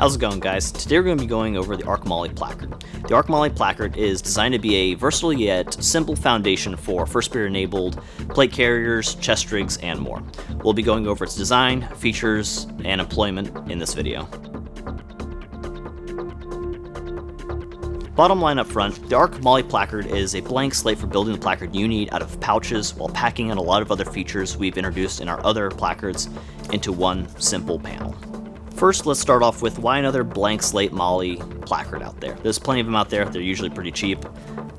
How's it going, guys? Today we're going to be going over the ARC MOLLE Placard. The ARC MOLLE Placard is designed to be a versatile yet simple foundation for first spear enabled plate carriers, chest rigs, and more. We'll be going over its design, features, and employment in this video. Bottom line up front, the ARC MOLLE Placard is a blank slate for building the placard you need out of pouches while packing in a lot of other features we've introduced in our other placards into one simple panel. First, let's start off with why another blank slate MOLLE placard out there. There's plenty of them out there, they're usually pretty cheap.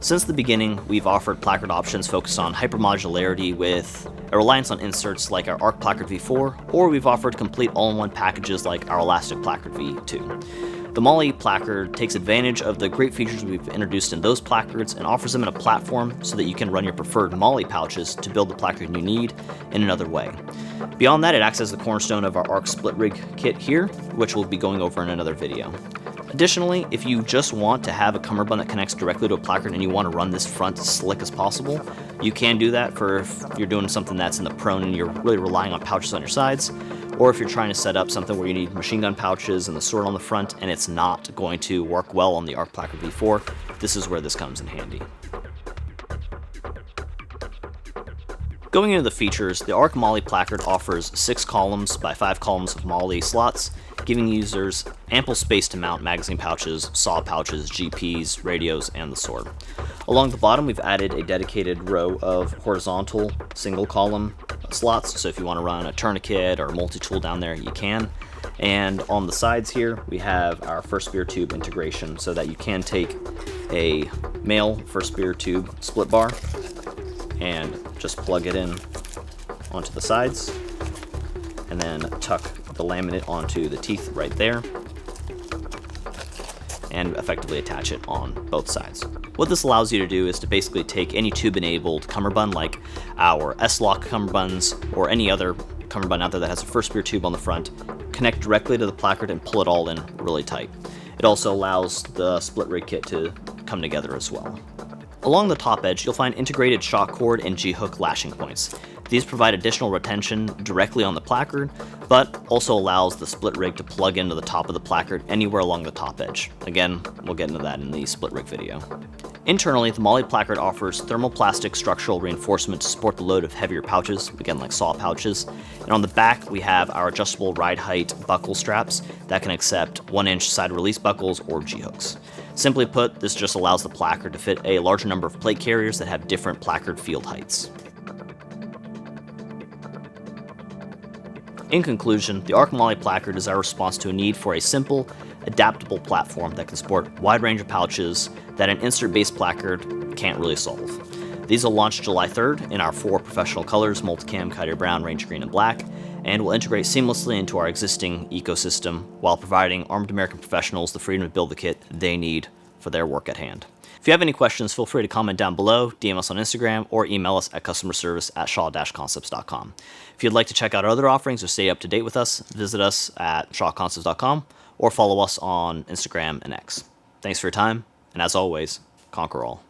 Since the beginning, we've offered placard options focused on hypermodularity with a reliance on inserts like our ARC Placard V4, or we've offered complete all-in-one packages like our Elastic Placard V2. The MOLLE Placard takes advantage of the great features we've introduced in those placards and offers them in a platform so that you can run your preferred MOLLE pouches to build the placard you need in another way. Beyond that, it acts as the cornerstone of our ARC split rig kit here, which we'll be going over in another video. Additionally, if you just want to have a cummerbund that connects directly to a placard and you want to run this front as slick as possible, you can do that for if you're doing something that's in the prone and you're really relying on pouches on your sides, or if you're trying to set up something where you need machine gun pouches and the sword on the front and it's not going to work well on the ARC Placard V4, this is where this comes in handy. Going into the features, the ARC MOLLE Placard offers 6 columns by 5 columns of MOLLE slots, giving users ample space to mount magazine pouches, saw pouches, GPs, radios, and the sword. Along the bottom, we've added a dedicated row of horizontal single column slots, so if you want to run a tourniquet or a multi-tool down there, you can. And on the sides here, we have our first spear tube integration so that you can take a male first spear tube split bar and just plug it in onto the sides and then tuck the laminate onto the teeth right there and effectively attach it on both sides. What this allows you to do is to basically take any tube-enabled cummerbund like our S-Lock cummerbunds or any other cummerbund out there that has a first spear tube on the front, connect directly to the placard and pull it all in really tight. It also allows the split rig kit to come together as well. Along the top edge, you'll find integrated shock cord and G-hook lashing points. These provide additional retention directly on the placard, but also allows the split rig to plug into the top of the placard anywhere along the top edge. Again, we'll get into that in the split rig video. Internally, the MOLLE Placard offers thermoplastic structural reinforcement to support the load of heavier pouches, again like saw pouches. And on the back, we have our adjustable ride height buckle straps that can accept 1-inch side release buckles or G-hooks. Simply put, this just allows the placard to fit a larger number of plate carriers that have different placard field heights. In conclusion, the ARC MOLLE Placard is our response to a need for a simple, adaptable platform that can support a wide range of pouches that an insert-based placard can't really solve. These will launch July 3rd in our 4 professional colors, Multicam, Coyote Brown, Range Green, and Black, and will integrate seamlessly into our existing ecosystem while providing armed American professionals the freedom to build the kit they need for their work at hand. If you have any questions, feel free to comment down below, DM us on Instagram, or email us at customerservice@shaw-concepts.com. If you'd like to check out our other offerings or stay up to date with us, visit us at shaw-concepts.com or follow us on Instagram and X. Thanks for your time, and as always, conquer all.